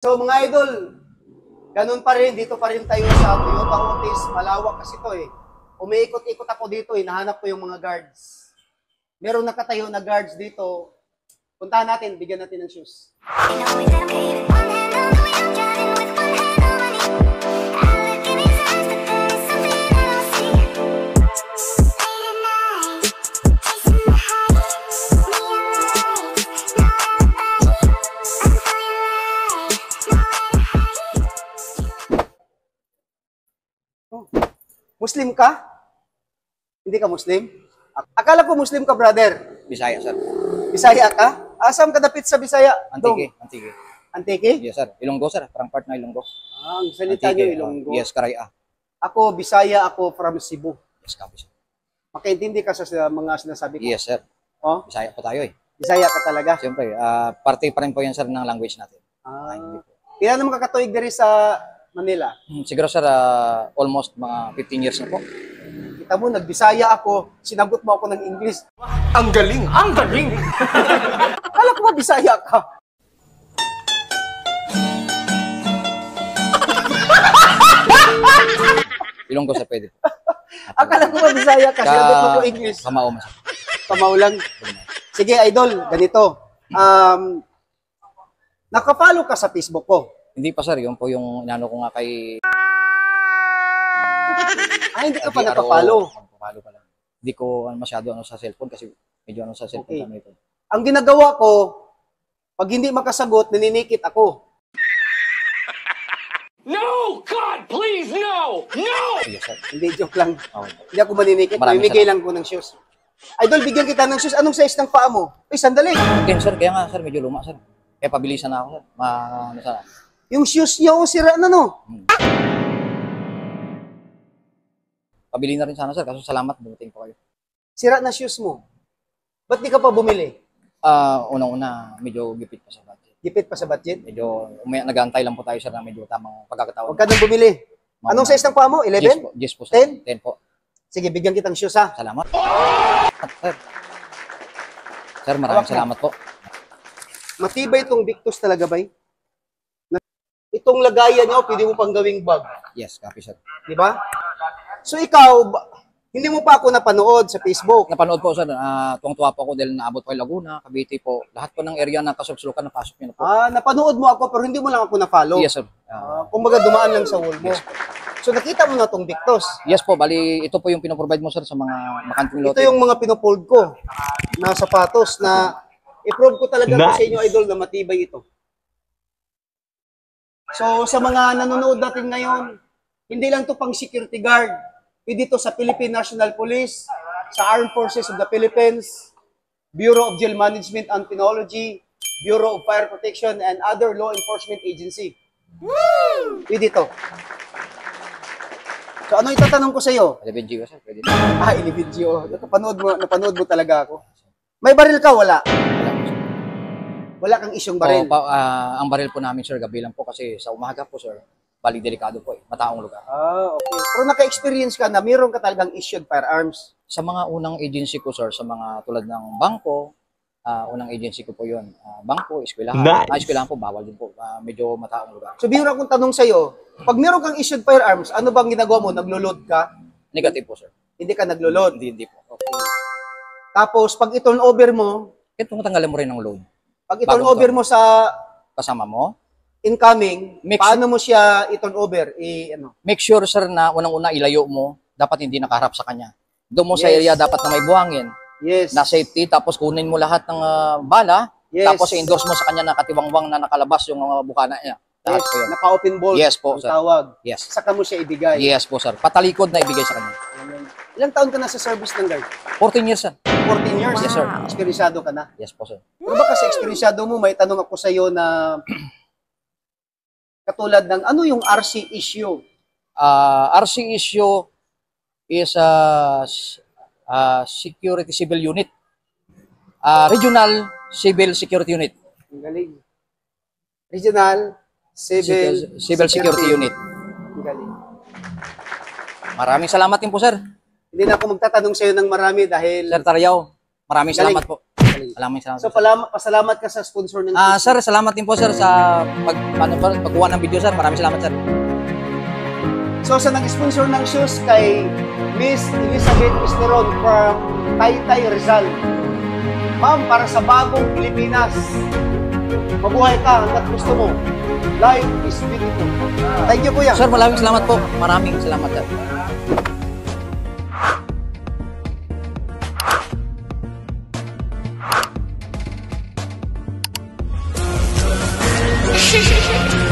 So mga idol, ganun pa rin, dito pa rin tayo sa Toyota Otis. Malawak kasi to eh. Umiikot-ikot ako dito eh, nahanap ko yung mga guards. Merong nakatayo na guards dito. Puntahan natin, bigyan natin ng shoes. Muslim ka? Hindi ka Muslim? Akala ko Muslim ka, brother. Bisaya, sir. Bisaya ka? Asam ka dapit sa Bisaya? Antique. Antique. Antike? Yes, sir. Ilonggo, sir. Parang part na Ilonggo. Ah, ang salita niyo Ilonggo. Yes, Karaya. Ako, Bisaya, ako from Cebu. Yes, copy, sir. Makaintindi ka sa mga sinasabi ko? Yes, sir. Oh? Bisaya po tayo eh. Bisaya ka talaga? Siyempre, parte pa rin po yan, sir, ng language natin. Ah. Kailan naman kakatuig diri sa Manila? Siguro, sir, almost mga 15 years na po. Kita mo, nagbisaya ako, sinagot mo ako ng English. Ang galing! Ang galing! Akala ko ba Bisaya ka? Ilonggo, sir, pwede. Akala ko ba Bisaya ka, sinagot mo ko English. Kamao, sir. Kamao lang. Sige, idol, ganito. Nakapalo ka sa Facebook ko? Hindi pa, sir. Yun po yung inano ko nga kay... Ay, hindi ka pa nakapalo. Nakapalo pa lang. Hindi ko masyado sa cellphone kasi medyo sa cellphone Okay. kami ito. Ang ginagawa ko, pag hindi makasagot, naninikit ako. No! God, please, no! No! Yes, sir. Hindi, joke lang. Okay. Hindi ako maninikit. Maraming Mamimigay salamat. lang ko ng shoes. Idol, bigyan kita ng shoes. Anong size ng paa mo? Ay, sandali. Okay, sir. Kaya nga, sir, medyo luma, sir. Kaya pabilisan na ako, sir. Ano, sir? Yung shoes niya, sira na, no? Pabili na rin sana, sir. Kaso salamat, dumating po kayo. Sira na shoes mo. Ba't di ka pa bumili? Unang-una, medyo gipit pa sa budget. Gipit pa sa budget? Medyo, nag-aantay lang po tayo, sir, na medyo tamang pagkakataon. Huwag ka nang bumili. Anong size ng paa mo? 11? 10 po, sir. 10? 10 po. Sige, bigyan kitang shoes, ha? Salamat. Sir. Sir, maraming salamat po. Matibay itong Victus talaga, bay. Itong lagayan niya, pwede mo pang gawing bag. Yes, copy, sir. Di ba? So ikaw, hindi mo pa ako napanood sa Facebook. Napanood po, sir. Tuwang-tuwa po ako dahil naabot po yung Laguna, Cavite po. Lahat po ng area na kasulsulukan, napasok niyo na po. Napanood mo ako pero hindi mo lang ako na-follow. Yes, sir. Kumbaga dumaan lang sa wall mo. So nakita mo na tong Victus. Yes po, bali ito po yung pinoprovide mo, sir, sa mga makanting lote. Ito yung mga pinopold ko na sapatos na i-prove ko talaga sa inyo, idol, na matibay ito. So sa mga nanonood natin ngayon, hindi lang to pang security guard. Pwede to sa Philippine National Police, sa Armed Forces of the Philippines, Bureau of Jail Management and Penology, Bureau of Fire Protection, and other law enforcement agency. Woo! Pwede to. So ano itatanong ko sa iyo? 11 G, sir. Pwede. 11 GO. Napanood mo talaga ako. May baril ka? Wala. Wala kang isyong baril. Ang baril po namin, sir, gabi lang po kasi sa umaga po, sir. Bali, delikado po eh. Mataong lugar. Okay. Pero naka-experience ka na mayroon ka talagang issued firearms. Sa mga unang agency ko, sir, sa mga tulad ng bangko, unang agency ko po yun. Bangko, eskwelahan. Nice. Eskwelahan po, bawal din po. Medyo mataong lugar. So, biro akong tanong sa'yo, pag mayroon kang issued firearms, ano bang ginagawa mo? Naglo-load ka? Negative po, sir. Hindi ka naglo-load. Hindi po. Okay. Tapos, pag i-turn over mo, Kaya tanggalin mo rin ng load. pag i-turn over mo sa Kasama mo. incoming, Mix. paano mo siya i-turn over? Make sure, sir, na unang-una ilayo mo. Dapat hindi nakaharap sa kanya. Doon mo sa Yes. area dapat na may buhangin. Yes. Na safety, tapos kunin mo lahat ng bala, Yes. tapos i-endorse mo sa kanya na katiwangwang na nakalabas yung bukana niya. Lahat Yes. po yun. Naka-open bolt. Yes po, ang sir. tawag. Yes. Saka mo siya ibigay. Yes po, sir. Patalikod na ibigay sa kanya. Ilang taon ka na sa service ng guard? 14 years, sir. 14 years? Yes, sir. Eksperyensado ka na? Yes po, sir. Pero baka sa eksperyensado mo, may tanong ako sa iyo na katulad ng ano yung RC issue? RC issue is security civil unit. Regional Civil Security Unit. Ang galing. Regional Civil Security Unit. Ang galing. Maraming salamat din po, sir. Hindi na ako magtatanong sa iyo ng marami dahil Sir Tarayaw, maraming Galing. salamat po. Galing. Maraming salamat. So, pasalamat ka sa sponsor ng Sir, salamat din po sir sa pagkuha ng video sir. Maraming salamat sir. So, sa nag-sponsor ng shoes kay Miss Elizabeth Esteron from Taytay Rizal. Ma'am, para sa bagong Pilipinas, mabuhay ka hanggat gusto mo. Life is beautiful. Thank you, Kuya. Sir, maraming salamat po. Maraming salamat sir. Shh.